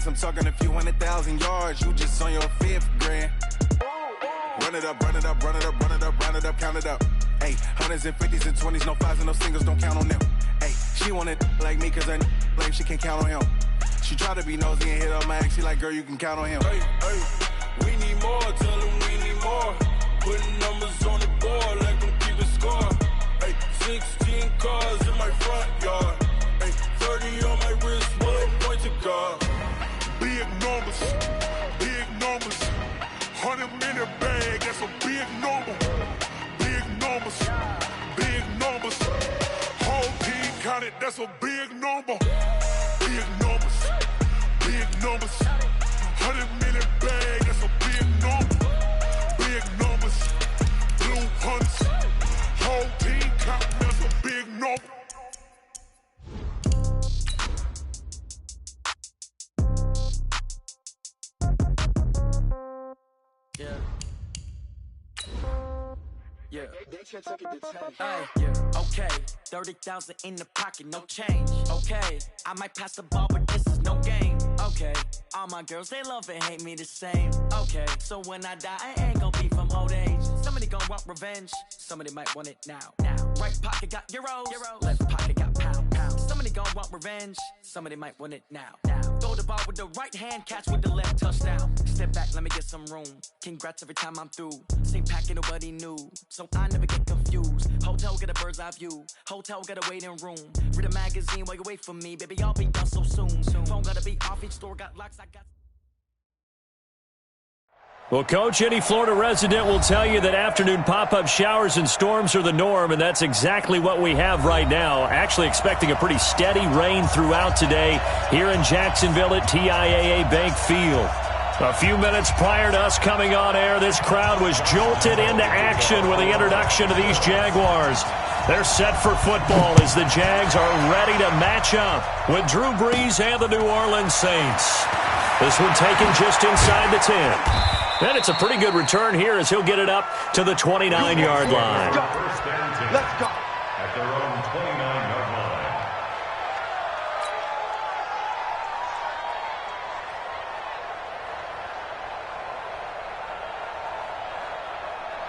distance, I'm talking a few 100,000 yards. You just on your 5th grand. Run it up, run it up, run it up, run it up, run it up, count it up. Hey, hundreds and 50s and 20s, no 5s and no singles, don't count on them. Hey, she wanted like me cause her lame, she can't count on him. She tried to be nosy and hit up my ex, she like, girl, you can count on him. Hey, we need more, tell them we need more. Putting numbers on the board like I'm keeping score. Hey, 16 cars in my front yard. Hey, 30 on my wrist, one point to guard. Big numbers, big numbers. 100-minute bag, that's a big number. Big numbers, big numbers. Whole team counted, that's a big number. Big numbers, big numbers. 100-minute bag, that's a big number. Big numbers, blue hunts. Whole team counting, that's a big number. Yeah. Yeah. Okay. 30,000 in the pocket, no change. Okay. I might pass the ball, but this is no game. Okay. All my girls, they love and hate me the same. Okay. So when I die, I ain't gonna be from old age. Somebody gonna want revenge. Somebody might want it now. Right pocket got euros. Left pocket got pounds. Somebody gonna want revenge. Somebody might want it now. Throw the ball with the right hand, catch with the left, touchdown. Step back, let me get some room. Congrats every time I'm through. Same packet, nobody knew. So I never get confused. Hotel get a bird's eye view. Hotel get a waiting room. Read a magazine while you wait for me. Baby, I'll be done so soon. Phone gotta be off, each store got locks, I got... Well, Coach, any Florida resident will tell you that afternoon pop-up showers and storms are the norm, and that's exactly what we have right now. Actually expecting a pretty steady rain throughout today here in Jacksonville at TIAA Bank Field. A few minutes prior to us coming on air, this crowd was jolted into action with the introduction of these Jaguars. They're set for football as the Jags are ready to match up with Drew Brees and the New Orleans Saints. This one taken just inside the 10. And it's a pretty good return here as he'll get it up to the 29-yard line. Let's go. At their own 29-yard line.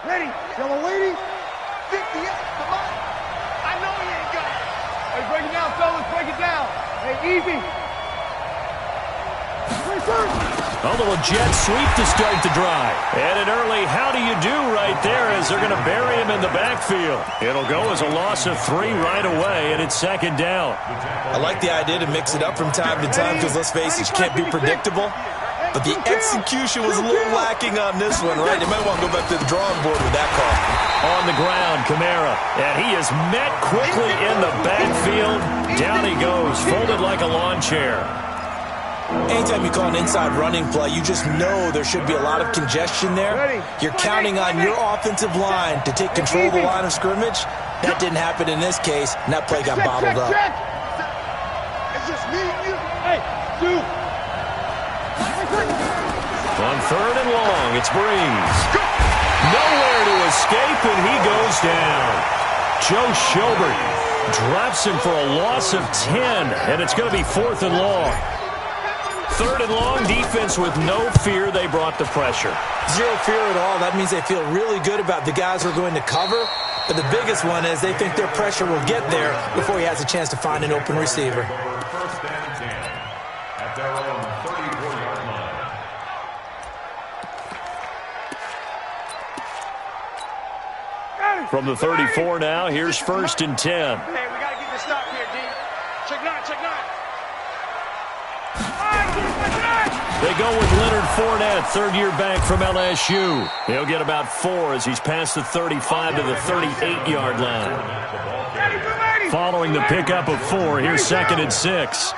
Ready, yellow lady. 50, come on. I know he ain't got it. Hey, break it down, fellas, break it down. Hey, Evie. A little jet sweep to start the drive. And an early how do you do right there as they're going to bury him in the backfield. It'll go as a loss of 3 right away, and it's second down. I like the idea to mix it up from time to time because, let's face it, you can't be predictable. But the execution was a little lacking on this one, right? They might want to go back to the drawing board with that call. On the ground, Kamara. And he is met quickly in the backfield. Down he goes, folded like a lawn chair. Anytime you call an inside running play, you just know there should be a lot of congestion there. You're counting on your offensive line to take control of the line of scrimmage. That didn't happen in this case, and that play got bottled up. It's just me and you. Hey, dude. On 3rd and long, it's Brees. Nowhere to escape, and he goes down. Joe Schobert drops him for a loss of 10, and it's going to be 4th and long. 3rd and long, defense with no fear. They brought the pressure. Zero fear at all. That means they feel really good about the guys who are going to cover. But the biggest one is they think their pressure will get there before he has a chance to find an open receiver. First and 10 at their own 34-yard line. From the 34 now, here's 1st and 10. Hey, we got to get this stop here, D. Check 9, check 9. They go with Leonard Fournette, third-year back from LSU. He'll get about 4 as he's past the 35 to the 38-yard line. Following the pickup of 4, here's 2nd and 6.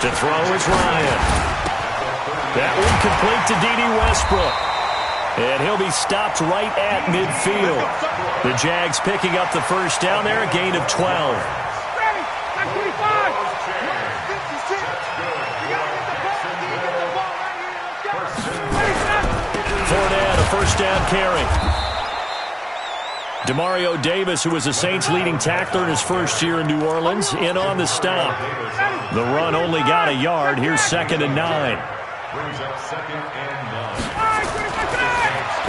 To throw is Ryan. That one complete to D.D. Westbrook. And he'll be stopped right at midfield. The Jags picking up the first down there, a gain of 12. Fournette, a first down carry. Demario Davis, who was the Saints' leading tackler in his first year in New Orleans, in on the stop. The run only got a yard. Here's 2nd and 9. Brings up 2nd and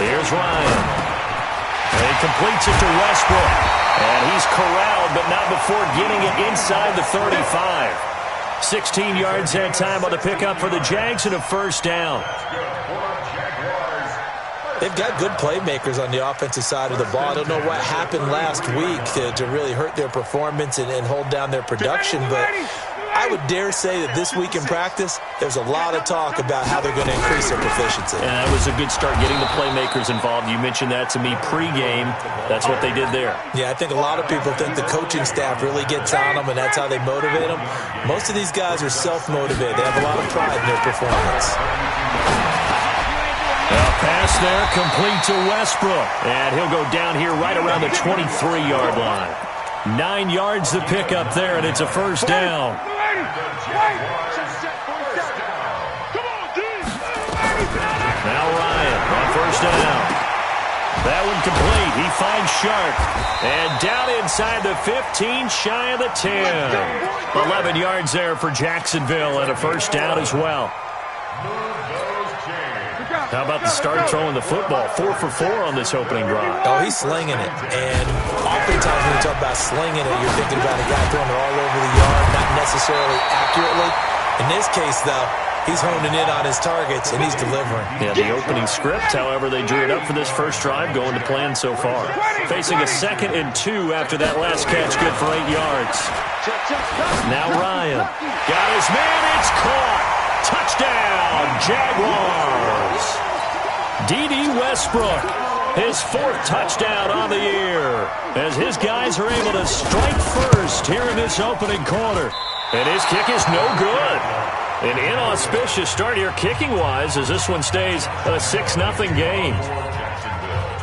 9. Here's Ryan. And he completes it to Westbrook. And he's corralled, but not before getting it inside the 35. 16 yards that time on the pickup for the Jags and a first down. They've got good playmakers on the offensive side of the ball. I don't know what happened last week to really hurt their performance and hold down their production, but I would dare say that this week in practice, there's a lot of talk about how they're going to increase their proficiency. And that was a good start, getting the playmakers involved. You mentioned that to me pregame. That's what they did there. Yeah, I think a lot of people think the coaching staff really gets on them, and that's how they motivate them. Most of these guys are self-motivated. They have a lot of pride in their performance. Pass there, complete to Westbrook. And he'll go down here right around the 23-yard line. 9 yards to pick up there, and it's a first down. Now Ryan on first down. That one complete. He finds Sharp. And down inside the 15, shy of the 10. 11 yards there for Jacksonville, and a first down as well. How about the start throwing the football? 4 for 4 on this opening drive. Oh, he's slinging it. And oftentimes when you talk about slinging it, you're thinking about a guy throwing it all over the yard, not necessarily accurately. In this case, though, he's honing in on his targets, and he's delivering. Yeah, the opening script, however, they drew it up for this first drive, going to plan so far. Facing a 2nd and 2 after that last catch, good for 8 yards. Now Ryan. Got his man, it's caught. Touchdown, Jaguars. D.D. Westbrook, his 4th touchdown on the year, as his guys are able to strike first here in this opening quarter. And his kick is no good. An inauspicious start here kicking-wise, as this one stays a 6-0 game.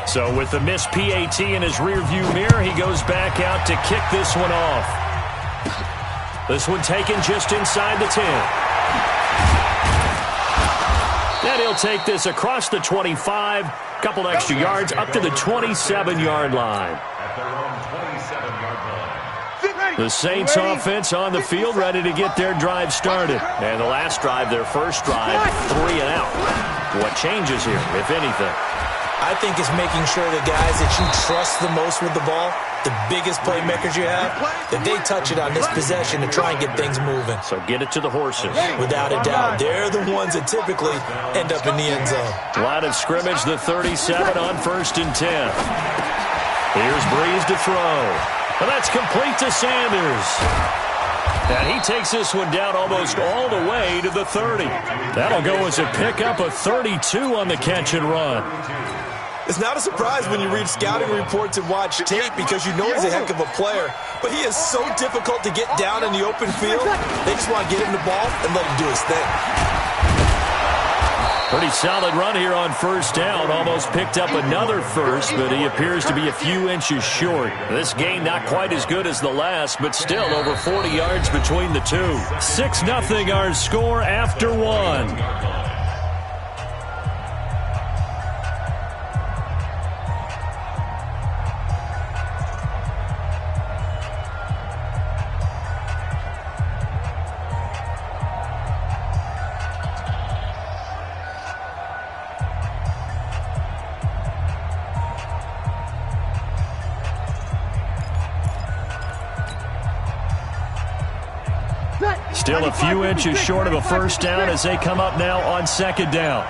So with the missed PAT in his rearview mirror, he goes back out to kick this one off. This one taken just inside the 10. And he'll take this across the 25, couple extra yards, up to the 27-yard line. The Saints offense on the field, ready to get their drive started. And the last drive, their first drive, 3 and out. What changes here, if anything? I think it's making sure the guys that you trust the most with the ball, the biggest playmakers you have, that they touch it on this possession to try and get things moving. So get it to the horses. Without a doubt. They're the ones that typically end up in the end zone. Line of scrimmage, the 37 on 1st and 10. Here's Breeze to throw. And that's complete to Sanders. And he takes this one down almost all the way to the 30. That'll go as a pickup of 32 on the catch and run. It's not a surprise when you read scouting reports and watch tape, because you know he's a heck of a player. But he is so difficult to get down in the open field. They just want to get him the ball and let him do his thing. Pretty solid run here on first down. Almost picked up another first, but he appears to be a few inches short. This game not quite as good as the last, but still over 40 yards between the two. 6-0 our score after 1. Still a few inches short of a first down as they come up now on 2nd down.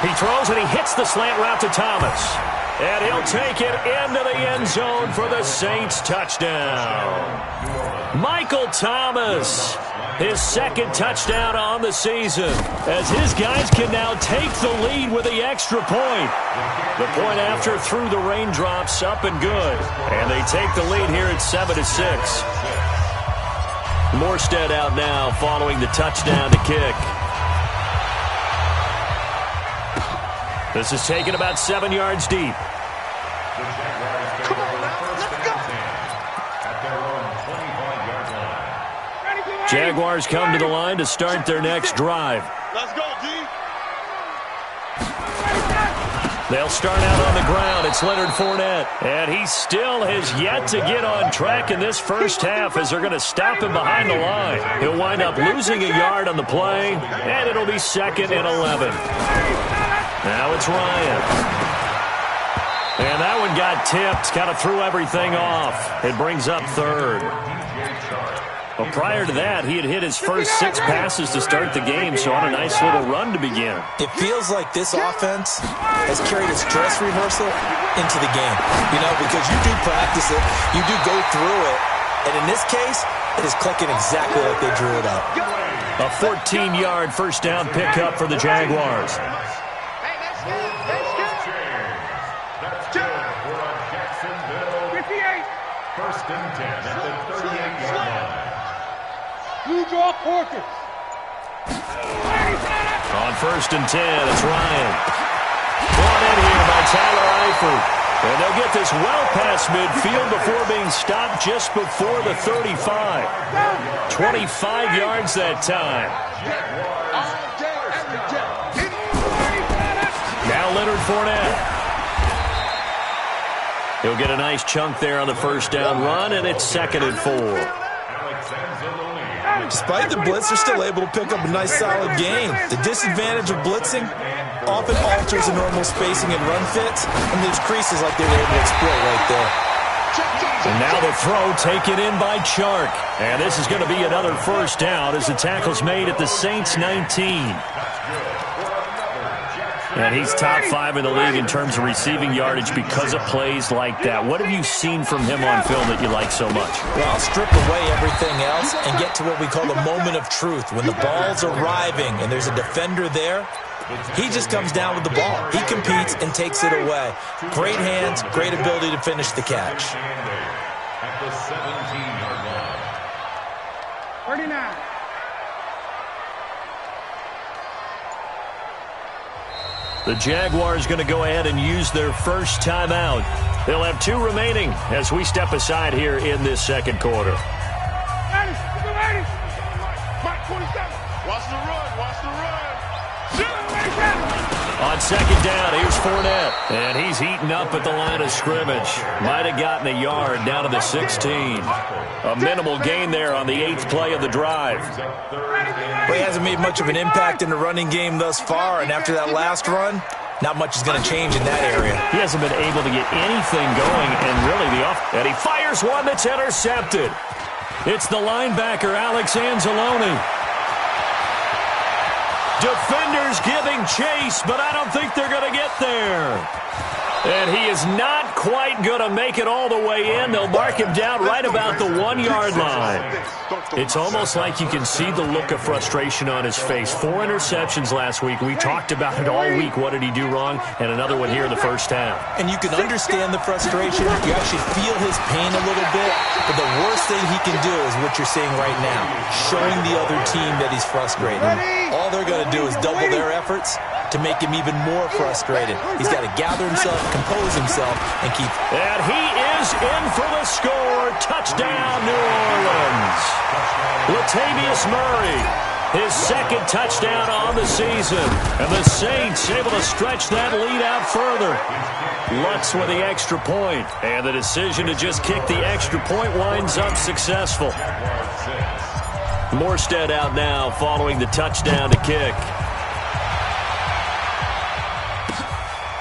He throws and he hits the slant route to Thomas. And he'll take it into the end zone for the Saints touchdown. Michael Thomas, his 2nd touchdown on the season, as his guys can now take the lead with the extra point. The point after through the raindrops, up and good. And they take the lead here at 7-6. Morstead out now following the touchdown to kick. This is taken about 7 yards deep. Come on now, let's go. Jaguars come to the line to start their next drive. Let's go, D. They'll start out on the ground. It's Leonard Fournette. And he still has yet to get on track in this first half as they're going to stop him behind the line. He'll wind up losing a yard on the play, and it'll be 2nd and 11. Now it's Ryan. And that one got tipped, kind of threw everything off. It brings up 3rd. Well, prior to that, he had hit his first 6 passes to start the game, so on a nice little run to begin. It feels like this offense has carried its dress rehearsal into the game. You know, because you do practice it, you do go through it, and in this case, it is clicking exactly like they drew it up. A 14-yard first down pickup for the Jaguars. First and 10 at the 38-yard line. You draw quarters. On 1st and 10, it's Ryan. Brought in here by Tyler Eifert. And they'll get this well past midfield before being stopped just before the 35. 25 yards that time. Now Leonard Fournette. He'll get a nice chunk there on the first down run, and it's 2nd and 4. Despite the blitz, they're still able to pick up a nice solid gain. The disadvantage of blitzing often alters the normal spacing and run fits, and there's creases like they were able to exploit right there. And now the throw taken in by Chark. And this is going to be another first down as the tackle's made at the Saints 19. And he's top 5 in the league in terms of receiving yardage because of plays like that. What have you seen from him on film that you like so much? Well, I'll strip away everything else and get to what we call the moment of truth. When the ball's arriving and there's a defender there, he just comes down with the ball. He competes and takes it away. Great hands, great ability to finish the catch. At the 17-yard line. 39. The Jaguars going to go ahead and use their first timeout. They'll have 2 remaining as we step aside here in this second quarter. Mike 27. Watch the run. Watch the run. On second down, here's Fournette. And he's heating up at the line of scrimmage. Might have gotten a yard down to the 16. A minimal gain there on the 8th play of the drive. Well, he hasn't made much of an impact in the running game thus far, and after that last run, not much is going to change in that area. He hasn't been able to get anything going, and really and he fires one that's intercepted. It's the linebacker, Alex Anzalone. Defenders giving chase, but I don't think they're going to get there. And he is not quite going to make it all the way in. They'll mark him down right about the 1-yard line. It's almost like you can see the look of frustration on his face. 4 interceptions last week. We talked about it all week. What did he do wrong? And another one here in the first half. And you can understand the frustration. You actually feel his pain a little bit. But the worst thing he can do is what you're seeing right now, showing the other team that he's frustrated. All they're going to do is double their efforts to make him even more frustrated. He's got to gather himself, compose himself, and keep. And he is in for the score. Touchdown, New Orleans. Latavius Murray, his 2nd touchdown on the season. And the Saints able to stretch that lead out further. Lutz with the extra point. And the decision to just kick the extra point winds up successful. Morstead out now following the touchdown to kick.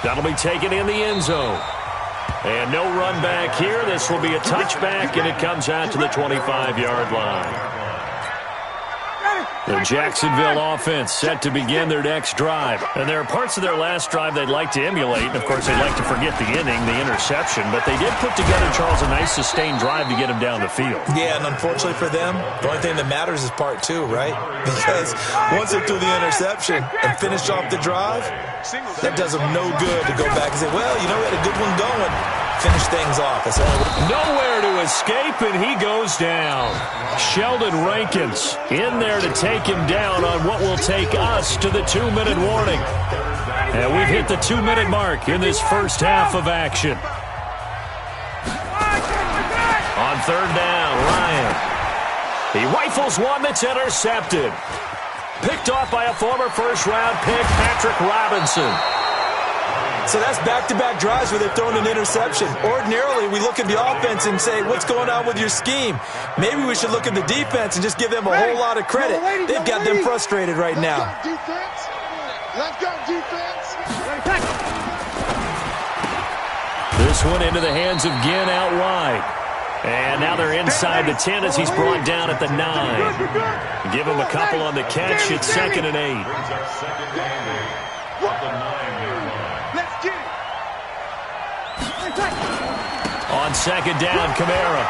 That'll be taken in the end zone. And no run back here. This will be a touchback, and it comes out to the 25-yard line. The Jacksonville offense set to begin their next drive. And there are parts of their last drive they'd like to emulate. And, of course, they'd like to forget the inning, the interception. But they did put together, Charles, a nice sustained drive to get him down the field. Yeah, and unfortunately for them, the only thing that matters is part 2, right? Because once they threw the interception and finished off the drive, that does them no good to go back and say, well, you know, we had a good one going. Finish things off. Nowhere to escape, and he goes down. Sheldon Rankins in there to take him down on what will take us to the 2-minute warning. And we've hit the 2-minute mark in this first half of action. On third down, Ryan. He rifles one that's intercepted. Picked off by a former first-round pick, Patrick Robinson. So that's back-to-back drives where they've thrown an interception. Ordinarily, we look at the offense and say, what's going on with your scheme? Maybe we should look at the defense and just give them a whole lot of credit. They've got them frustrated right now. Let's go, defense. This one into the hands of Ginn out wide. And now they're inside the 10 as he's brought down at the 9. Give him a couple on the catch. It's 2nd and 8. Let's get it. On 2nd down, Kamara.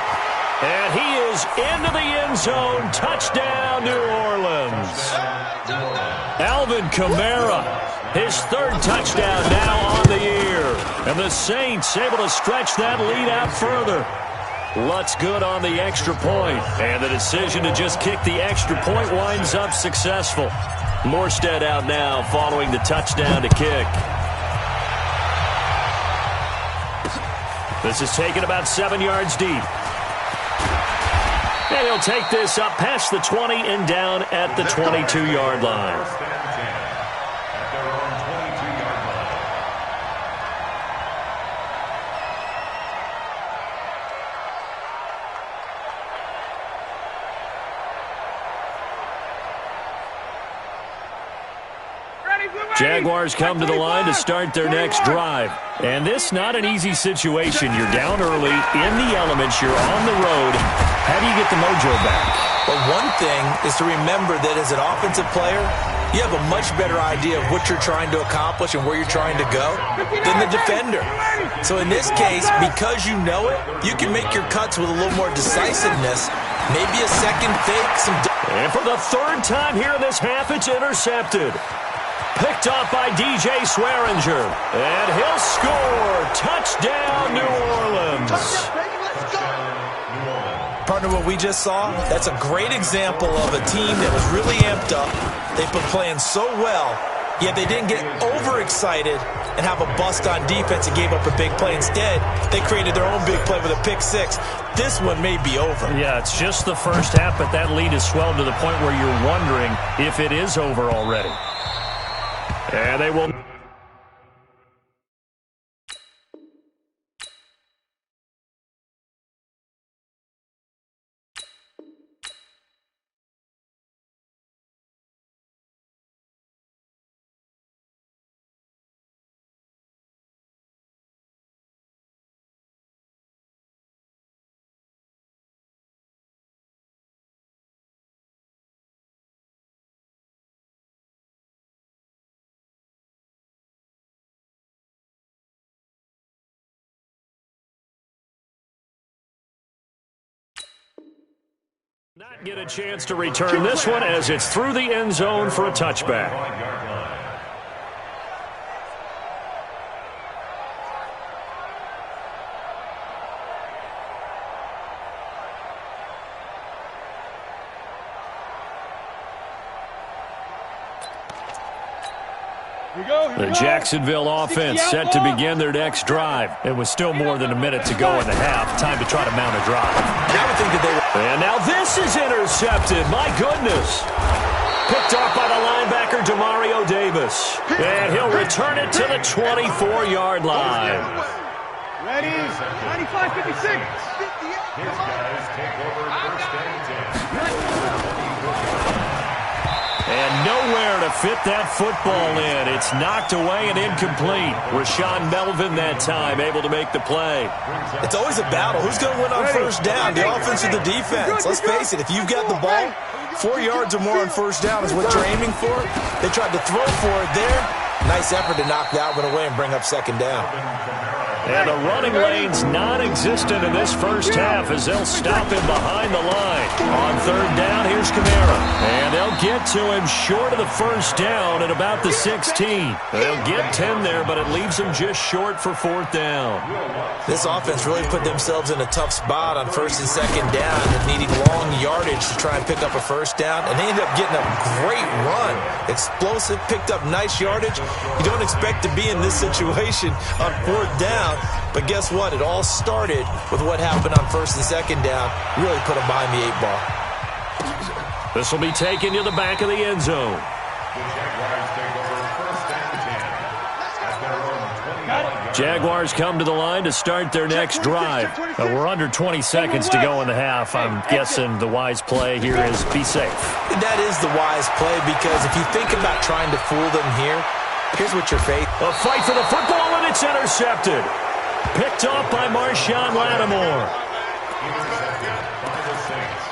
And he is into the end zone. Touchdown, New Orleans. Alvin Kamara, his 3rd touchdown now on the year. And the Saints able to stretch that lead out further. Lutz good on the extra point. And the decision to just kick the extra point winds up successful. Morstead out now following the touchdown to kick. This is taken about 7 yards deep. And he'll take this up past the 20 and down at the 22-yard line. Jaguars come to the line to start their next drive. And this not an easy situation. You're down early, in the elements, you're on the road. How do you get the mojo back? Well, one thing is to remember that as an offensive player, you have a much better idea of what you're trying to accomplish and where you're trying to go than the defender. So in this case, because you know it, you can make your cuts with a little more decisiveness. Maybe a second fake. And for the 3rd time here in this half, it's intercepted. Picked off by DJ Swearinger. And he'll score. Touchdown, New Orleans. Partner, what we just saw, that's a great example of a team that was really amped up. They've been playing so well, yet they didn't get overexcited and have a bust on defense and gave up a big play. Instead, they created their own big play with a pick 6. This one may be over. Yeah, it's just the first half, but that lead has swelled to the point where you're wondering if it is over already. And they will... Not get a chance to return this one as it's through the end zone for a touchback. The Jacksonville offense set to begin their next drive. It was still more than a minute to go in the half. Time to try to mount a drive. I would think that they were... And now this is intercepted. My goodness. Picked off by the linebacker, Demario Davis. And he'll return it to the 24-yard line. Ready? 95-56. His guys take over 1st and 10. And nowhere to fit that football in. It's knocked away and incomplete. Rashawn Melvin that time able to make the play. It's always a battle. Who's going to win on 1st down, the offense or the defense? Let's face it, if you've got the ball, 4 yards or more on 1st down is what you're aiming for. They tried to throw for it there. Nice effort to knock that one away and bring up 2nd down. And the running lane's non-existent in this first half as they'll stop him behind the line. On 3rd down, here's Kamara. And they'll get to him short of the 1st down at about the 16. They'll get 10 there, but it leaves them just short for 4th down. This offense really put themselves in a tough spot on 1st and 2nd down and needing long yardage to try and pick up a 1st down. And they ended up getting a great run. Explosive, picked up nice yardage. You don't expect to be in this situation on 4th down. But guess what? It all started with what happened on 1st and 2nd down. Really put them behind the 8 ball. This will be taken to the back of the end zone. The Jaguars take over 1st and 10. At their own 20. Jaguars come to the line to start their next drive. We're under 20 seconds to go in the half. I'm guessing the wise play here is be safe. That is the wise play, because if you think about trying to fool them here, here's what you're facing. A fight for the football, and it's intercepted. Picked off by Marshawn Lattimore. Intercepted by the Saints.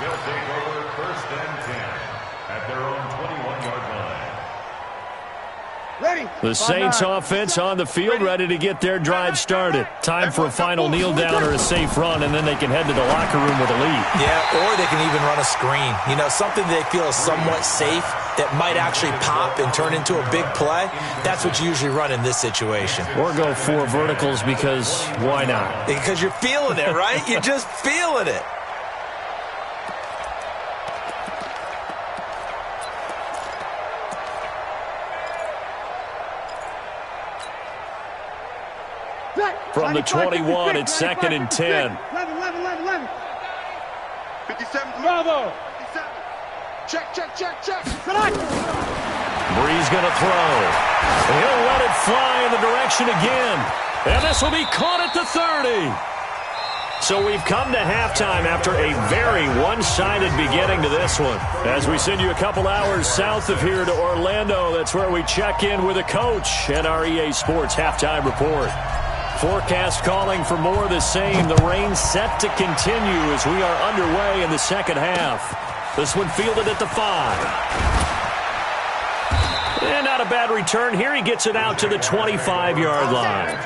They'll take over 1st and 10 at their own 21-yard line. Ready. The Saints offense on the field, ready to get their drive started. Time for a final kneel down or a safe run, and then they can head to the locker room with a lead. Yeah, or they can even run a screen. You know, something they feel is somewhat safe that might actually pop and turn into a big play. That's what you usually run in this situation. Or go 4 verticals, because why not? Because you're feeling it, right? You're just feeling it. From the 21, it's 2nd and 10. 11. 57. Bravo. 57. Check. Bree's going to throw. He'll let it fly in the direction again. And this will be caught at the 30. So we've come to halftime after a very one-sided beginning to this one. As we send you a couple hours south of here to Orlando, that's where we check in with a coach and our EA Sports halftime report. Forecast calling for more of the same. The rain set to continue as we are underway in the second half. This one fielded at the 5. And not a bad return here. He gets it out to the 25-yard line.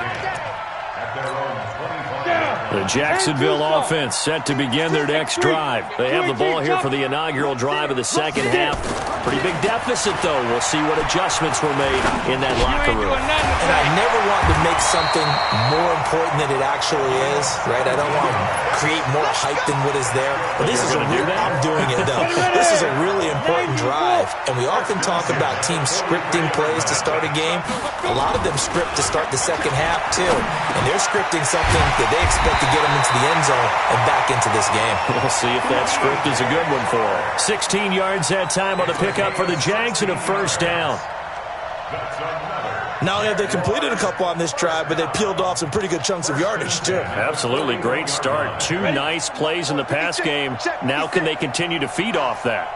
The Jacksonville offense set to begin their next drive. They have the ball here for the inaugural drive of the second half. Pretty big deficit, though. We'll see what adjustments were made in that locker room. And I never want to make something more important than it actually is, right? I don't want to create more hype than what is there. But this is I'm doing it, though. This is a really important drive. And we often talk about teams scripting plays to start a game. A lot of them script to start the second half, too. And they're scripting something that they expect to get them into the end zone and back into this game. We'll see if that script is a good one for them. 16 yards that time on the pickup for the Jags and a first down. Not only have they completed a couple on this drive, but they peeled off some pretty good chunks of yardage, too. Absolutely. Great start. 2 nice plays in the pass game. Now can they continue to feed off that?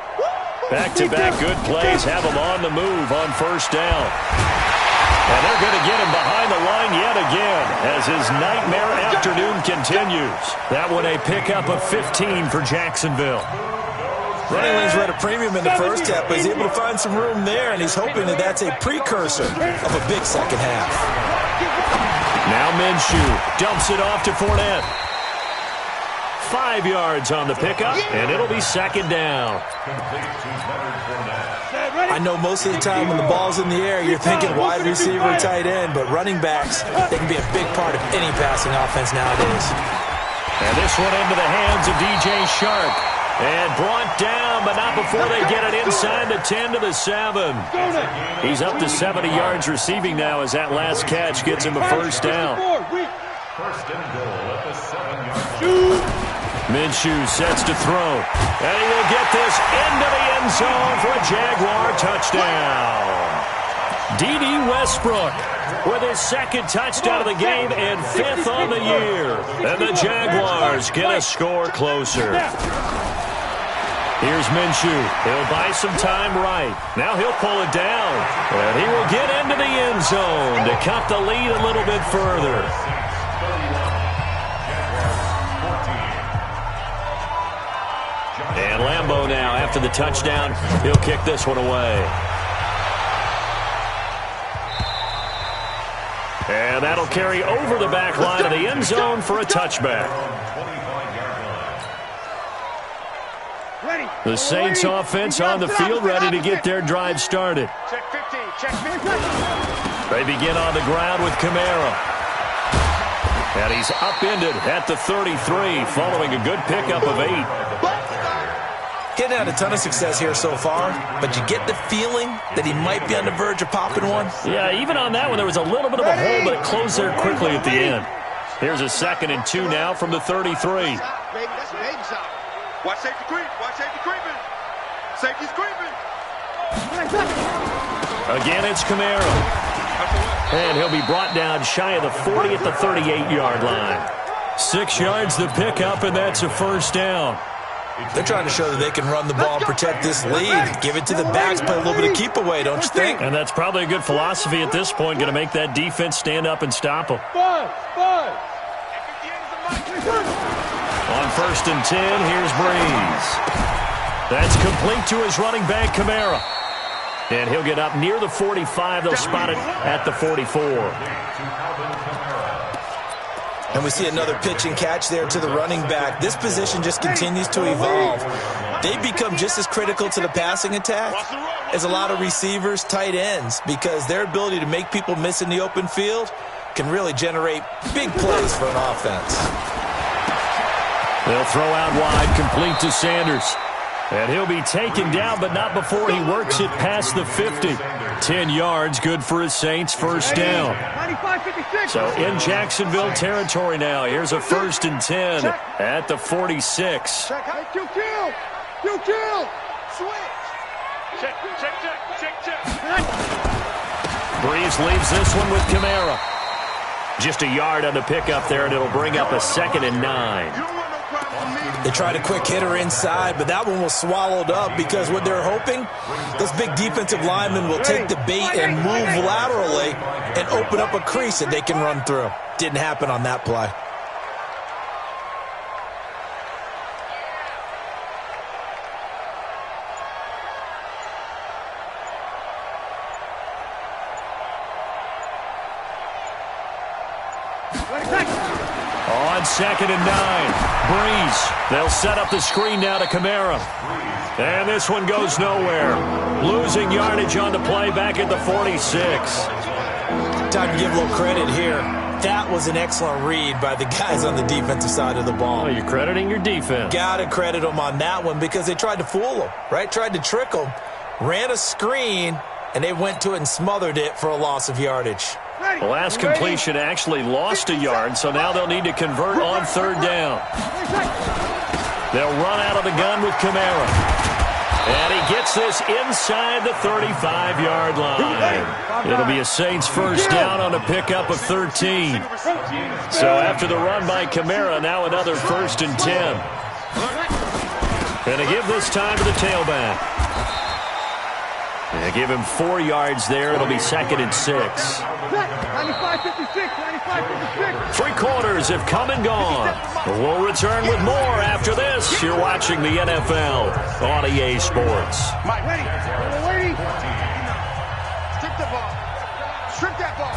Back-to-back good plays have them on the move on first down. And they're going to get him behind the line yet again as his nightmare afternoon continues. That one a pickup of 15 for Jacksonville. Running lanes were at a premium in the first half, but he's able to find some room there, and he's hoping that that's a precursor of a big second half. Now Minshew dumps it off to Fournette. 5 yards on the pickup, and it'll be second down. I know most of the time when the ball's in the air, you're thinking wide receiver, tight end, but running backs, they can be a big part of any passing offense nowadays. And this one into the hands of DJ Shark. And brought down, but not before they get it inside the 10 to the 7. He's up to 70 yards receiving now as that last catch gets him a first down. First and goal at the 7-yard line. Minshew sets to throw. And he will get this into the end zone for a Jaguar touchdown. D.D. Westbrook with his second touchdown of the game and 5th on the year. And the Jaguars get a score closer. Here's Minshew. He'll buy some time right. Now he'll pull it down. And he will get into the end zone to cut the lead a little bit further. And Lambeau now, after the touchdown, he'll kick this one away. And that'll carry over the back line of the end zone for a touchback. The Saints offense on the field, ready to get their drive started. Check 15. They begin on the ground with Kamara. And he's upended at the 33, following a good pickup of 8. Getting had a ton of success here so far, but you get the feeling that he might be on the verge of popping one. Yeah, even on that one, there was a little bit of a hole, but it closed there quickly at the end. Here's a 2nd and 2 now from the 33. Baby, that's a baby shot. Watch safety creep. Watch safety creeping. Safety's creeping. Again, it's Kamara. And he'll be brought down shy of the 40 at the 38-yard line. 6 yards the pickup, and that's a first down. They're trying to show that they can run the ball and protect this lead. Give it to the backs, play a little bit of keep away, don't you think? And that's probably a good philosophy at this point, going to make that defense stand up and stop them. On 1st and 10, here's Breeze. That's complete to his running back, Kamara. And he'll get up near the 45. They'll spot it at the 44. And we see another pitch and catch there to the running back. This position just continues to evolve. They become just as critical to the passing attack as a lot of receivers, tight ends, because their ability to make people miss in the open field can really generate big plays for an offense. They'll throw out wide, complete to Sanders. And he'll be taken down, but not before he works it past the 50. 10 yards, good for his Saints, first down. So in Jacksonville territory now. Here's a 1st and 10 at the 46. Check. Breeze leaves this one with Kamara. Just a yard on the pickup there, and it'll bring up a 2nd and 9. They tried a quick hitter inside, but that one was swallowed up because what they're hoping, those big defensive linemen will take the bait and move laterally and open up a crease that they can run through. Didn't happen on that play. On 2nd and 9, Breeze. They'll set up the screen now to Kamara. And this one goes nowhere. Losing yardage on the play back at the 46. Time to give a little credit here. That was an excellent read by the guys on the defensive side of the ball. Oh, you're crediting your defense. Got to credit them on that one because they tried to fool them, right? Tried to trick them. Ran a screen, and they went to it and smothered it for a loss of yardage. The last completion actually lost a yard, so now they'll need to convert on 3rd down. They'll run out of the gun with Kamara. And he gets this inside the 35-yard line. It'll be a Saints first down on a pickup of 13. So after the run by Kamara, now another 1st and 10. Going to give this time to the tailback. They give him 4 yards there. It'll be 2nd and 6. 3 quarters have come and gone. We'll return with more after this. You're watching the NFL on EA Sports. Mike, ready. Strip the ball. Strip that ball.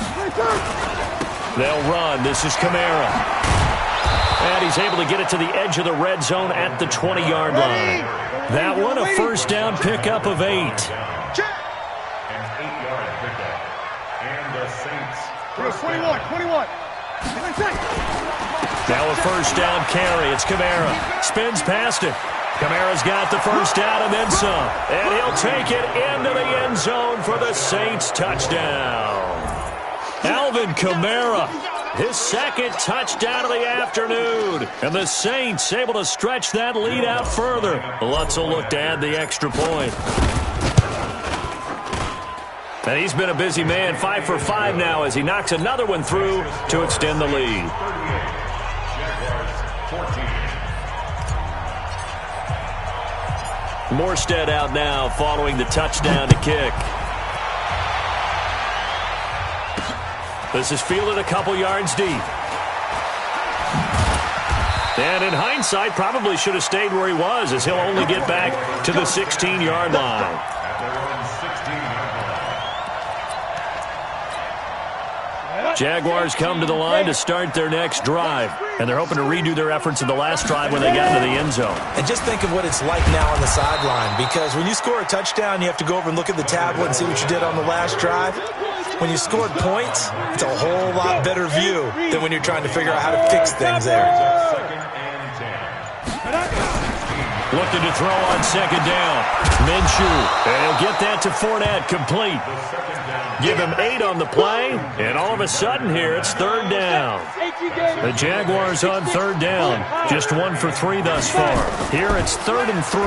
They'll run. This is Kamara. And he's able to get it to the edge of the red zone at the 20-yard line. That one, a first down pickup of 8. Here's 21. Now a first down carry. It's Kamara. Spins past it. Kamara's got the first down and then some. And he'll take it into the end zone for the Saints touchdown. Alvin Kamara, his 2nd touchdown of the afternoon. And the Saints able to stretch that lead out further. Lutz will look to add the extra point. And he's been a busy man, 5 for 5 now as he knocks another one through to extend the lead. Morstead out now following the touchdown to kick. This is fielded a couple yards deep. And in hindsight, probably should have stayed where he was as he'll only get back to the 16-yard line. Jaguars come to the line to start their next drive. And they're hoping to redo their efforts in the last drive when they got into the end zone. And just think of what it's like now on the sideline, because when you score a touchdown, you have to go over and look at the tablet and see what you did on the last drive. When you scored points, it's a whole lot better view than when you're trying to figure out how to fix things there. Looking to throw on 2nd down. Minshew. And he'll get that to Fournette, complete. Give him 8 on the play, and all of a sudden here, it's 3rd down. The Jaguars on 3rd down. Just 1 for 3 thus far. Here it's 3rd and 3.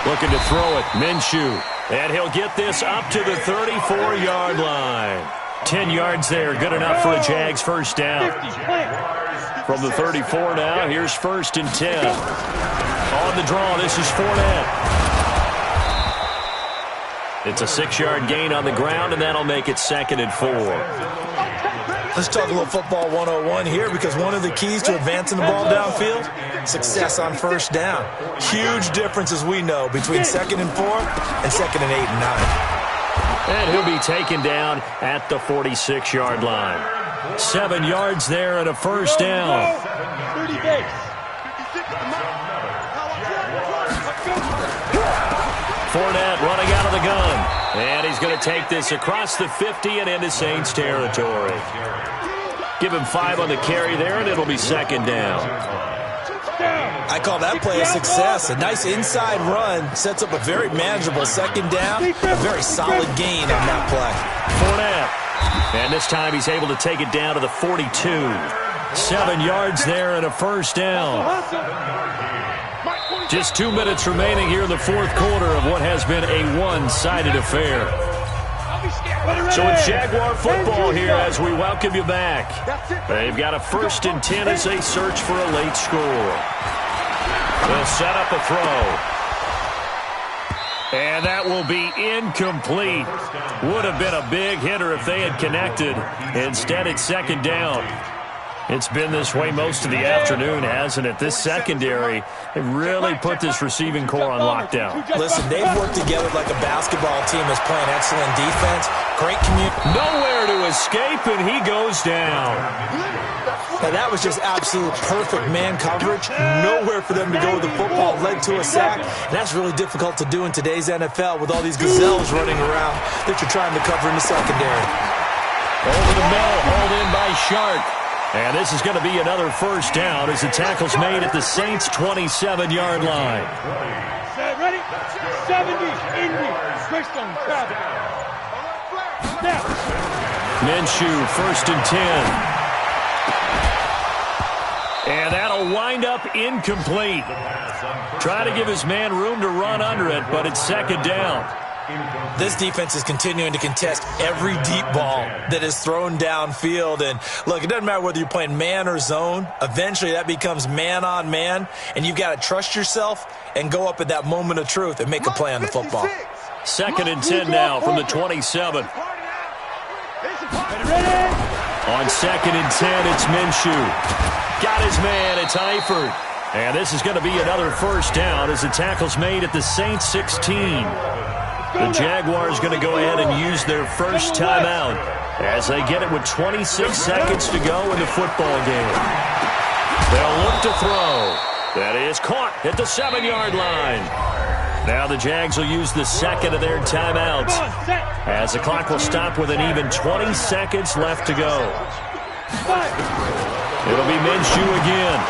Looking to throw it, Minshew. And he'll get this up to the 34-yard line. 10 yards there, good enough for a Jags first down. From the 34 now, here's 1st and 10. On the draw, this is Fournette. It's a 6-yard gain on the ground, and that'll make it 2nd and 4. Let's talk a little football 101 here, because one of the keys to advancing the ball downfield, success on first down. Huge difference, as we know, between 2nd and 4 and 2nd and 8 and 9. And he'll be taken down at the 46-yard line. 7 yards there and a first down. Fournette running out of the gun. And he's going to take this across the 50 and into Saints territory. Give him 5 on the carry there, and it'll be 2nd down. I call that play a success. A nice inside run sets up a very manageable 2nd down. A very solid gain on that play. Fournette. And this time he's able to take it down to the 42. 7 yards there and a first down. Just 2 minutes remaining here in the 4th quarter of what has been a one-sided affair. So it's Jaguar football here as we welcome you back. They've got a 1st and 10 as they search for a late score. They'll set up a throw. And that will be incomplete. Would have been a big hitter if they had connected. Instead, it's 2nd down. It's been this way most of the afternoon, hasn't it? This secondary, they really put this receiving core on lockdown. Listen, they've worked together like a basketball team that's playing excellent defense. Great community. Nowhere to escape, and he goes down. Now, that was just absolute perfect man coverage. Nowhere for them to go with the football. Led to a sack. And that's really difficult to do in today's NFL with all these gazelles running around that you're trying to cover in the secondary. Over the middle, hauled in by Shark. And this is going to be another first down as the tackle's made at the Saints' 27-yard line. Set, ready? 70, Indy, Bristol, traffic. Snap. Minshew, 1st and 10. And that'll wind up incomplete. Try to give his man room to run under it, but it's 2nd down. This defense is continuing to contest every deep ball that is thrown downfield. And, look, it doesn't matter whether you're playing man or zone. Eventually, that becomes man-on-man, and you've got to trust yourself and go up at that moment of truth and make a play on the football. 2nd and 10 now from the 27. On 2nd and 10, it's Minshew. Got his man, it's Eifert. And this is going to be another first down as the tackle's made at the Saints' 16. The Jaguars going to go ahead and use their first timeout as they get it with 26 seconds to go in the football game. They'll look to throw. That is caught at the 7-yard line. Now the Jags will use the second of their timeouts as the clock will stop with an even 20 seconds left to go. It'll be Minshew again.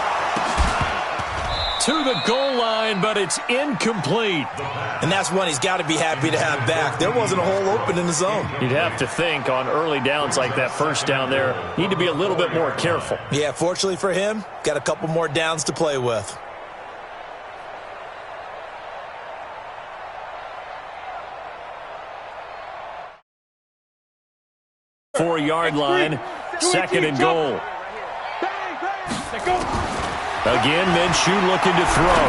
To the goal line, but it's incomplete. And that's one he's got to be happy to have back. There wasn't a hole open in the zone. You'd have to think on early downs like that first down there, need to be a little bit more careful. Yeah, fortunately for him, got a couple more downs to play with. Four-yard line, 2nd and goal. Again, Minshew looking to throw.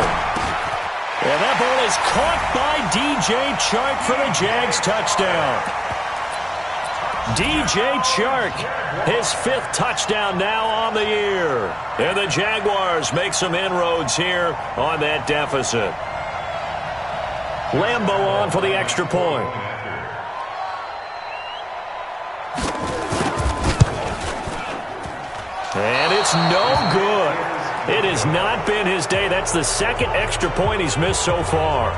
And that ball is caught by DJ Chark for the Jags touchdown. DJ Chark, his 5th touchdown now on the year. And the Jaguars make some inroads here on that deficit. Lambo on for the extra point. And it's no good. It has not been his day. That's the 2nd extra point he's missed so far.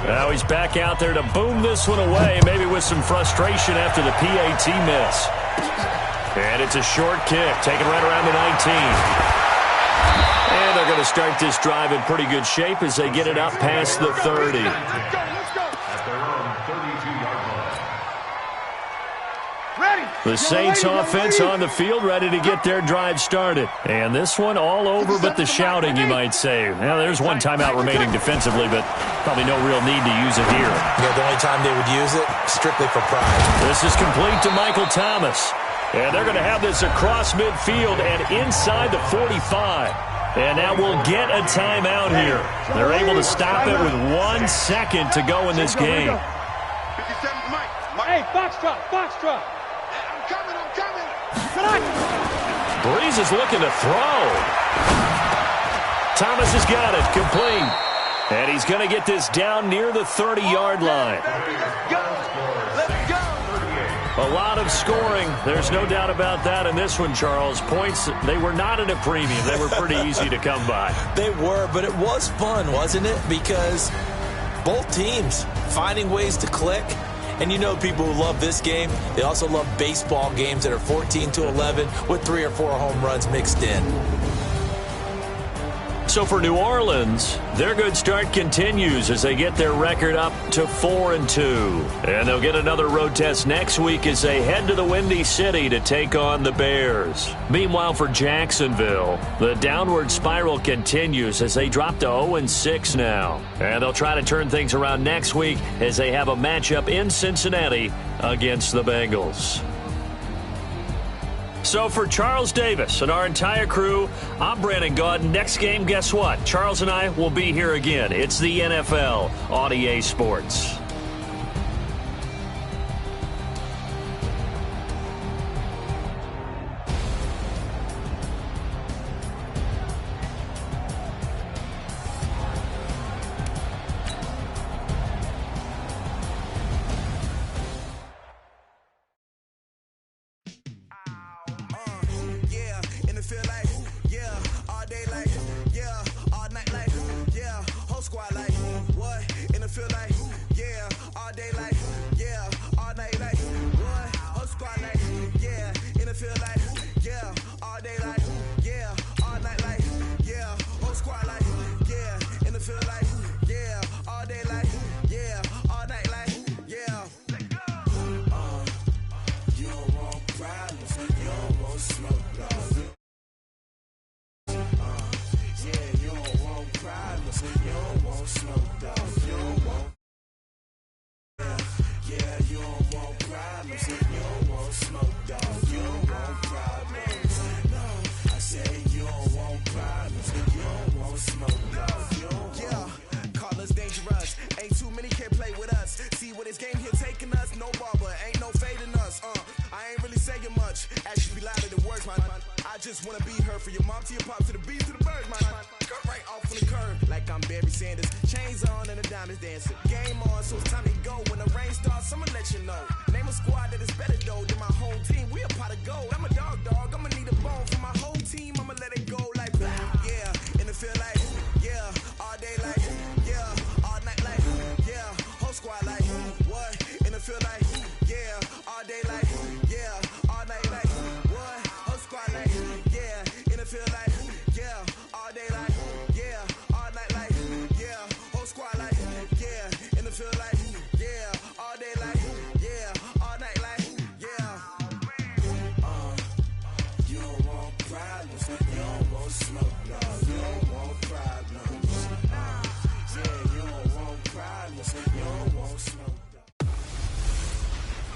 Now he's back out there to boom this one away, maybe with some frustration after the PAT miss. And it's a short kick, taken right around the 19. And they're going to start this drive in pretty good shape as they get it up past the 30. Ready? The Saints offense on the field, ready to get their drive started. And this one all over but the shouting, you might say. Now, there's one timeout remaining defensively, but probably no real need to use it here. Yeah, the only time they would use it, strictly for pride. This is complete to Michael Thomas. And they're going to have this across midfield and inside the 45. And now we'll get a timeout here. They're able to stop it with 1 second to go in this game. Hey, Foxtrot, Foxtrot. I'm coming. Breeze is looking to throw. Thomas has got it, complete. And he's going to get this down near the 30-yard line. Let's go. A lot of scoring. There's no doubt about that in this one, Charles. Points, they were not at a premium. They were pretty easy to come by. They were, but it was fun, wasn't it? Because both teams finding ways to click. And you know people who love this game, they also love baseball games that are 14-11 with 3 or 4 home runs mixed in. So for New Orleans, their good start continues as they get their record up to 4-2. And they'll get another road test next week as they head to the Windy City to take on the Bears. Meanwhile, for Jacksonville, the downward spiral continues as they drop to 0-6 now. And they'll try to turn things around next week as they have a matchup in Cincinnati against the Bengals. So for Charles Davis and our entire crew, I'm Brandon Gaudin. Next game, guess what? Charles and I will be here again. It's the NFL on EA Sports.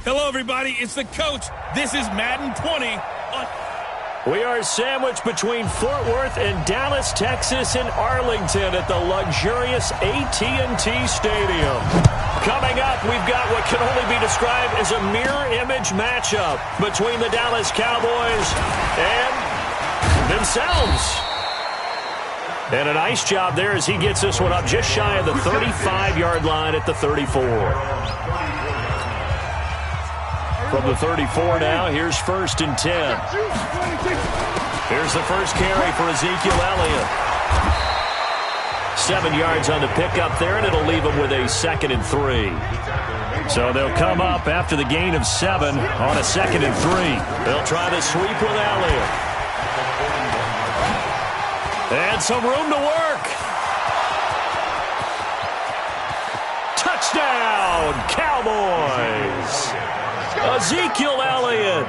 Hello, everybody. It's the coach. This is Madden 20. We are sandwiched between Fort Worth and Dallas, Texas, and Arlington at the luxurious AT&T Stadium. Coming up, we've got what can only be described as a mirror image matchup between the Dallas Cowboys and themselves. And a nice job there as he gets this one up just shy of the 35-yard line at the 34. From the 34 now, here's 1st and 10. Here's the first carry for Ezekiel Elliott. 7 yards on the pickup there, and it'll leave him with a 2nd and 3. So they'll come up after the gain of 7 on a 2nd and 3. They'll try to sweep with Elliott. And some room to work. Touchdown, Cowboys. Ezekiel Elliott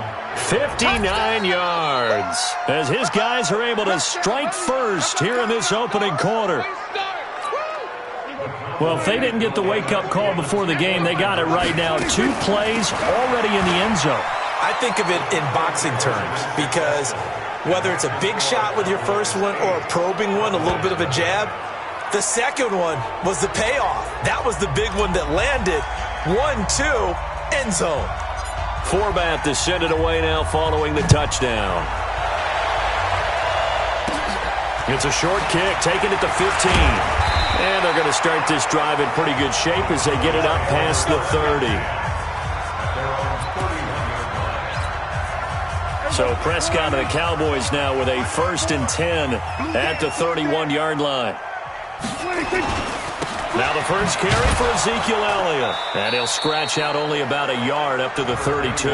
59 yards as his guys are able to strike first here in this opening quarter. Well, if they didn't get the wake-up call before the game, they got it right now. 2 plays already in the end zone. I think of it in boxing terms because whether it's a big shot with your first one or a probing one, a little bit of a jab, the second one was the payoff. That was the big one that landed. 1-2, end zone. Forbath to send it away now following the touchdown. It's a short kick, taking it to 15. And they're going to start this drive in pretty good shape as they get it up past the 30. So Prescott and the Cowboys now with a 1st and 10 at the 31-yard line. Now the first carry for Ezekiel Elliott. And he'll scratch out only about a yard up to the 32.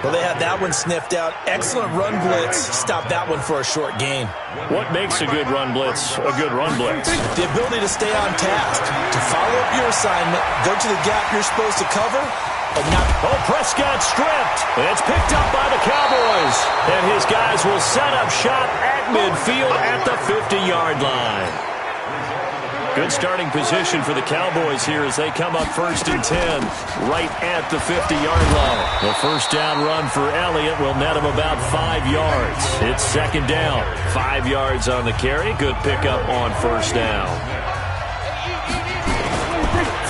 Well, they had that one sniffed out. Excellent run blitz. Stop that one for a short gain. What makes a good run blitz a good run blitz? The ability to stay on task, to follow up your assignment, go to the gap you're supposed to cover, and not... Oh, Prescott stripped. It's picked up by the Cowboys. And his guys will set up shop at midfield at the 50-yard line. Good starting position for the Cowboys here as they come up 1st and 10 right at the 50-yard line. The first down run for Elliott will net him about 5 yards. It's 2nd down. 5 yards on the carry. Good pickup on 1st down.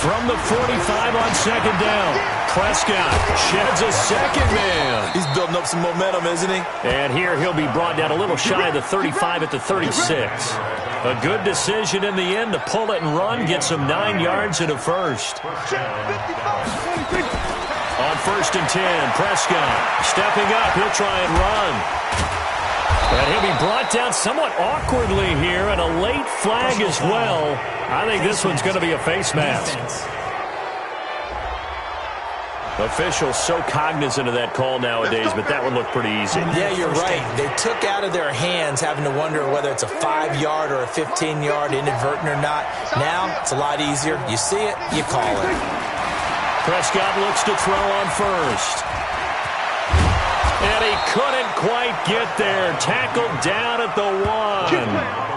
From the 45 on 2nd down, Prescott sheds a second man. He's building up some momentum, isn't he? And here he'll be brought down a little shy of the 35 at the 36. A good decision in the end to pull it and run, get some 9 yards and a first. On 1st and 10, Prescott stepping up. He'll try and run. And he'll be brought down somewhat awkwardly here, and a late flag as well. I think this one's going to be a face mask. Officials so cognizant of that call nowadays, but that one looked pretty easy. Yeah, you're right. They took out of their hands having to wonder whether it's a 5-yard or a 15-yard inadvertent or not. Now, it's a lot easier. You see it, you call it. Prescott looks to throw on 1st. And he couldn't quite get there. Tackled down at the 1.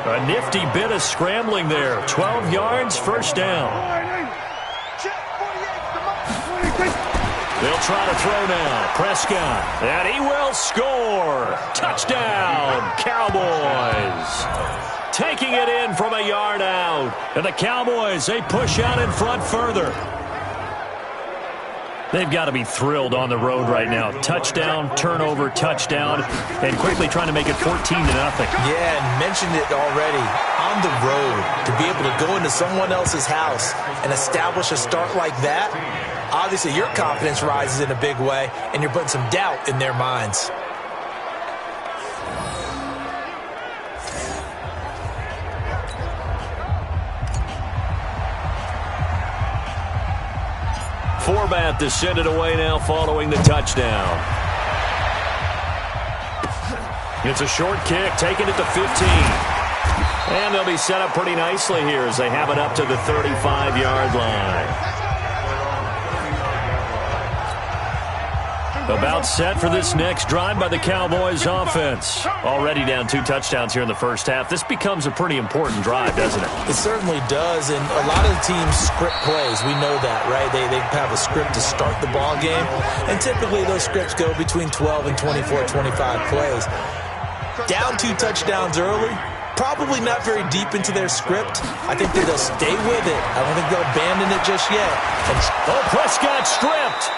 A nifty bit of scrambling there. 12 yards, 1st down. They'll try to throw now. Prescott. And he will score. Touchdown, Cowboys. Taking it in from a yard out. And the Cowboys, they push out in front further. They've got to be thrilled on the road right now. Touchdown, turnover, touchdown, and quickly trying to make it 14-0. Yeah, and mentioned it already. On the road, to be able to go into someone else's house and establish a start like that, obviously your confidence rises in a big way, and you're putting some doubt in their minds. Forbath to send it away now following the touchdown. It's a short kick, taking it to 15. And they'll be set up pretty nicely here as they have it up to the 35-yard line. About set for this next drive by the Cowboys offense. Already down 2 touchdowns here in the first half. This becomes a pretty important drive, doesn't it? It certainly does, and a lot of the teams script plays. We know that, right? They have a script to start the ball game, and typically those scripts go between 12 and 24, 25 plays. Down 2 touchdowns early, probably not very deep into their script. I think that they'll stay with it. I don't think they'll abandon it just yet. And Prescott stripped.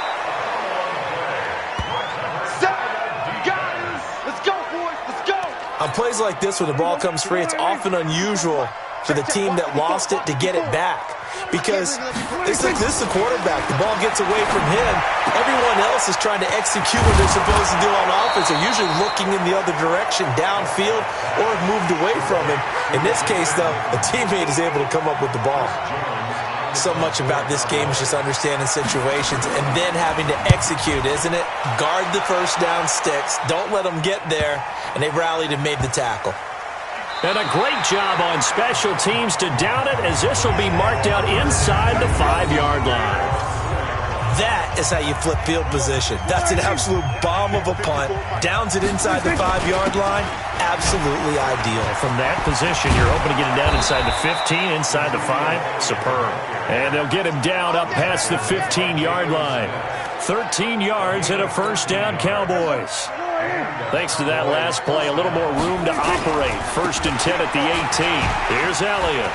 On plays like this where the ball comes free, it's often unusual for the team that lost it to get it back. Because this is the quarterback. The ball gets away from him. Everyone else is trying to execute what they're supposed to do on offense. They're usually looking in the other direction, downfield, or have moved away from him. In this case, though, a teammate is able to come up with the ball. So much about this game is just understanding situations and then having to execute, isn't it? Guard the first down sticks. Don't let them get there. And they rallied and made the tackle. And a great job on special teams to down it as this will be marked out inside the 5-yard line. That is how you flip field position. That's an absolute bomb of a punt. Downs it inside the 5-yard line. Absolutely ideal. From that position, you're hoping to get him down inside the 15, inside the 5. Superb. And they'll get him down up past the 15-yard line. 13 yards and a first down, Cowboys. Thanks to that last play, a little more room to operate. 1st and 10 at the 18. Here's Elliott.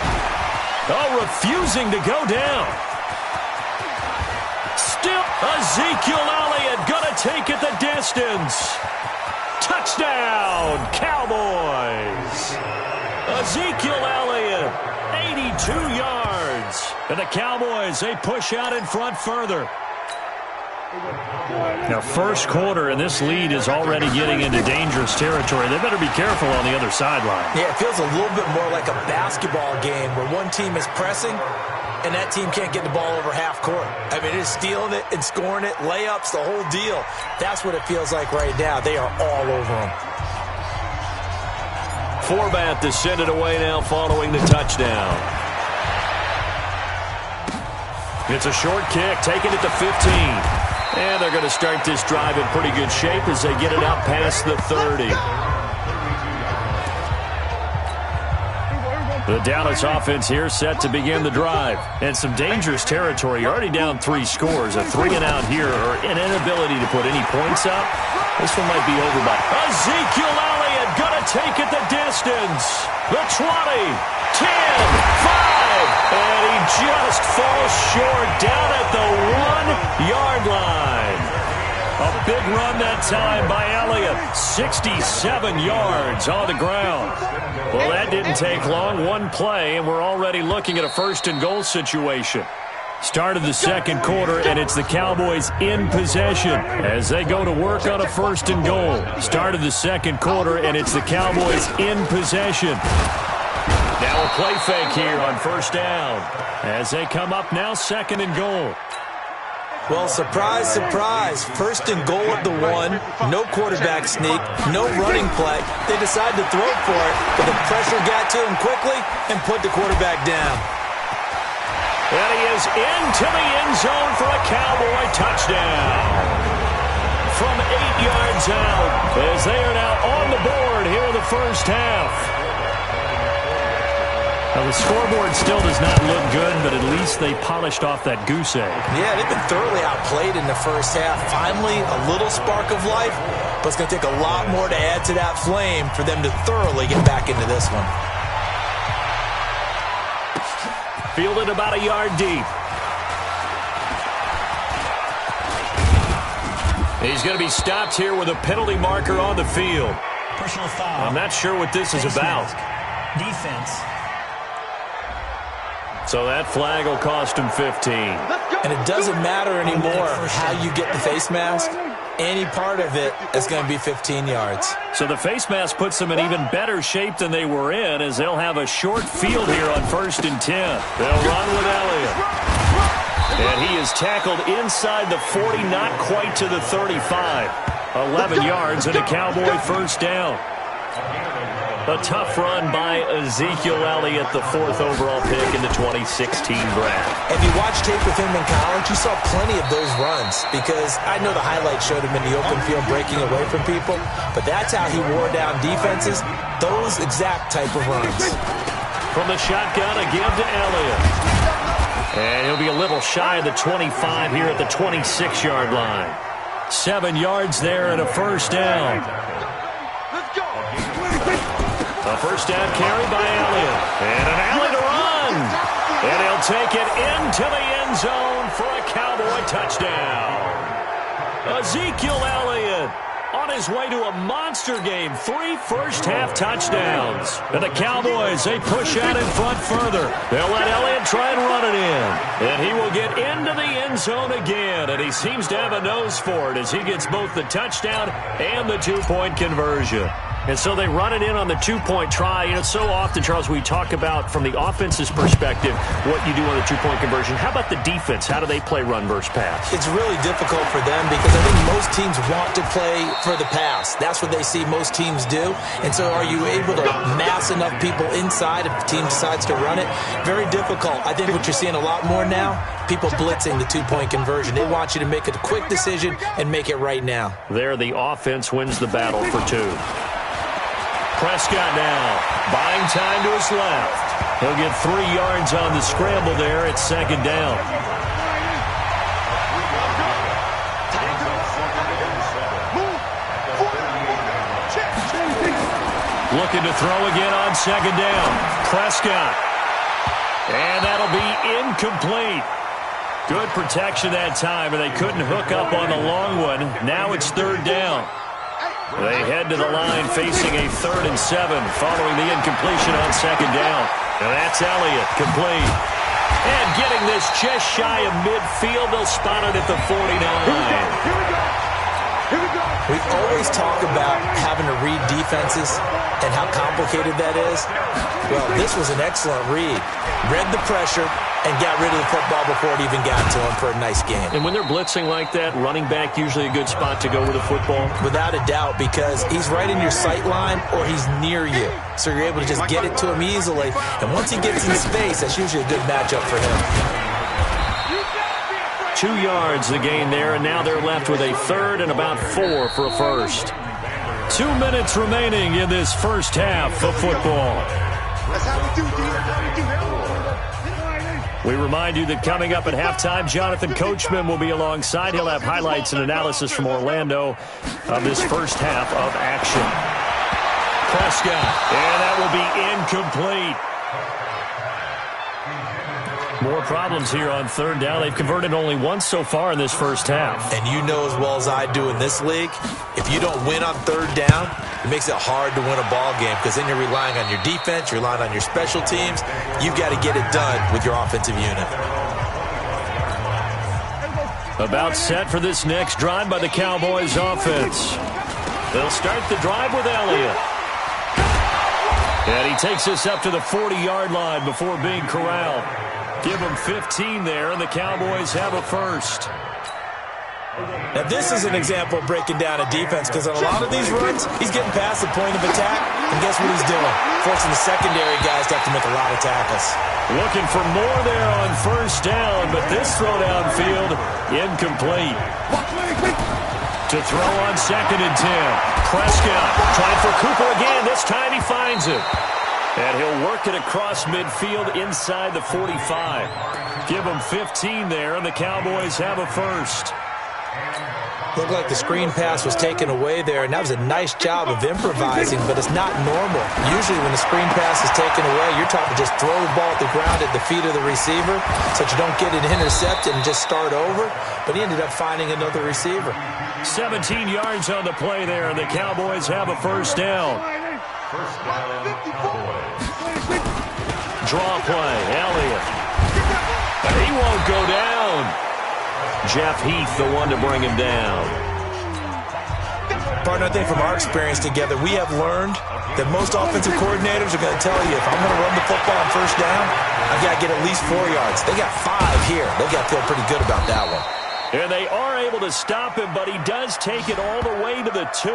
Oh, refusing to go down. Still Ezekiel Elliott gonna take it the distance. Touchdown, Cowboys. Ezekiel Elliott, 82 yards. And the Cowboys, they push out in front further. Now, first quarter, and this lead is already getting into dangerous territory. They better be careful on the other sideline. Yeah, it feels a little bit more like a basketball game where one team is pressing and that team can't get the ball over half court. I mean, it's stealing it and scoring it, layups, the whole deal. That's what it feels like right now. They are all over them. Forbath to send it away now following the touchdown. It's a short kick, taking it to 15. And they're going to start this drive in pretty good shape as they get it out past the 30. The Dallas offense here set to begin the drive. And some dangerous territory. You're already down 3 scores. A 3-and-out here or an inability to put any points up. This one might be over by. Ezekiel Elliott going to take it the distance. The 20, 10, 5. And he just falls short down at the 1-yard line. A big run that time by Elliott. 67 yards on the ground. Well, that didn't take long. One play, and we're already looking at a 1st and goal situation. Start of the second quarter, and it's the Cowboys in possession as they go to work on a 1st and goal. Start of the second quarter, and it's the Cowboys in possession. Now a play fake here on 1st down as they come up now 2nd and goal. Well, surprise, surprise. 1st and goal at the 1. No quarterback sneak. No running play. They decide to throw for it, but the pressure got to him quickly and put the quarterback down. And he is into the end zone for a Cowboy touchdown. From 8 yards out as they are now on the board here in the first half. Now, the scoreboard still does not look good, but at least they polished off that goose egg. Yeah, they've been thoroughly outplayed in the first half. Finally, a little spark of life, but it's going to take a lot more to add to that flame for them to thoroughly get back into this one. Fielded about a yard deep. He's going to be stopped here with a penalty marker on the field. Personal foul. I'm not sure what this is about. Defense. So that flag will cost him 15. And it doesn't matter anymore how you get the face mask. Any part of it is going to be 15 yards. So the face mask puts them in even better shape than they were in as they'll have a short field here on 1st and 10. They'll run with Elliott. And he is tackled inside the 40, not quite to the 35. 11 yards and a Cowboy 1st down. A tough run by Ezekiel Elliott, the 4th overall pick in the 2016 draft. If you watch tape with him in college, you saw plenty of those runs because I know the highlights showed him in the open field breaking away from people, but that's how he wore down defenses, those exact type of runs. From the shotgun, a give to Elliott. And he'll be a little shy of the 25 here at the 26-yard line. 7 yards there and a 1st down. A 1st down carry by Elliott. And an alley to run. And he'll take it into the end zone for a Cowboy touchdown. Ezekiel Elliott on his way to a monster game. 3 first-half touchdowns. And the Cowboys, they push out in front further. They'll let Elliott try and run it in. And he will get into the end zone again. And he seems to have a nose for it as he gets both the touchdown and the 2-point conversion. And so they run it in on the two-point try. You know, so often, Charles, we talk about, from the offense's perspective, what you do on the two-point conversion. How about the defense? How do they play run versus pass? It's really difficult for them because I think most teams want to play for the pass. That's what they see most teams do. And so are you able to mass enough people inside if the team decides to run it? Very difficult. I think what you're seeing a lot more now, people blitzing the two-point conversion. They want you to make a quick decision and make it right now. There, the offense wins the battle for two. Prescott now, buying time to his left. He'll get 3 yards on the scramble there at second down. Looking to throw again on second down. Prescott. And that'll be incomplete. Good protection that time, and they couldn't hook up on the long one. Now it's third down. They head to the line facing a 3rd and 7 following the incompletion on second down. And that's Elliott, complete. And getting this just shy of midfield, they'll spot it at the 49. We always talk about having to read defenses and how complicated that is. Well, this was an excellent read. Read the pressure and got rid of the football before it even got to him for a nice game. And when they're blitzing like that, running back usually a good spot to go with the football? Without a doubt, because he's right in your sight line or he's near you. So you're able to just get it to him easily. And once he gets in space, that's usually a good matchup for him. 2 yards the gain there, and now they're left with a 3rd and about 4 for a first. 2 minutes remaining in this first half of football. That's how we do, D. That's how we do. We remind you that coming up at halftime, Jonathan Coachman will be alongside. He'll have highlights and analysis from Orlando of this first half of action. Prescott, and that will be incomplete. More problems here on third down. They've converted only once so far in this first half. And you know as well as I do in this league, if you don't win on third down, it makes it hard to win a ball game because then you're relying on your defense, you're relying on your special teams. You've got to get it done with your offensive unit. About set for this next drive by the Cowboys offense. They'll start the drive with Elliott. And he takes us up to the 40-yard line before being corralled. Give them 15 there, and the Cowboys have a first. Now, this is an example of breaking down a defense because on a lot of these runs, he's getting past the point of attack, and guess what he's doing? Forcing the secondary guys to have to make a lot of tackles. Looking for more there on first down, but this throw downfield, incomplete. To throw on 2nd and 10. Prescott trying for Cooper again. This time he finds it. And he'll work it across midfield inside the 45. Give them 15 there, and the Cowboys have a first. Looked like the screen pass was taken away there, and that was a nice job of improvising, but it's not normal. Usually when the screen pass is taken away, you're taught to just throw the ball at the ground at the feet of the receiver so that you don't get it intercepted and just start over. But he ended up finding another receiver. 17 yards on the play there, and the Cowboys have a first down. First down, Cowboys. Draw play, Elliott. He won't go down. Jeff Heath, the one to bring him down. Partner, I think from our experience together, we have learned that most offensive coordinators are going to tell you, if I'm going to run the football on first down, I've got to get at least 4 yards. They got 5 here. They've got to feel pretty good about that one. And they are able to stop him, but he does take it all the way to the 2.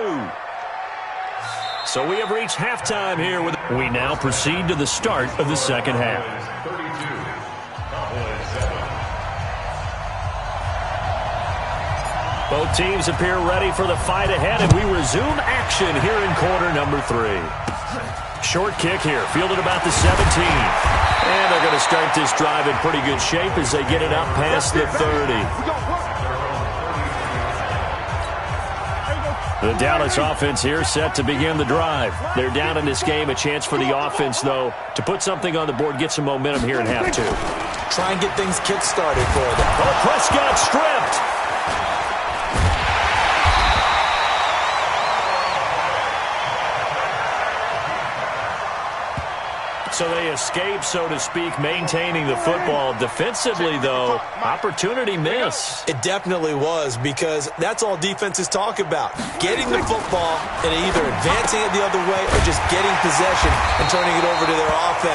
So we have reached halftime here. We now proceed to the start of the second half. 32, Cowboys 7. Both teams appear ready for the fight ahead, and we resume action here in quarter number 3. Short kick here, fielded about the 17. And they're going to start this drive in pretty good shape as they get it up past the 30. The Dallas offense here set to begin the drive. They're down in this game. A chance for the offense, though, to put something on the board, get some momentum here in half 2. Try and get things kick-started for them. Oh, Prescott stripped. So they escape, so to speak, maintaining the football. Defensively, though, opportunity miss. It definitely was, because that's all defenses talk about. Getting the football and either advancing it the other way or just getting possession and turning it over to their offense.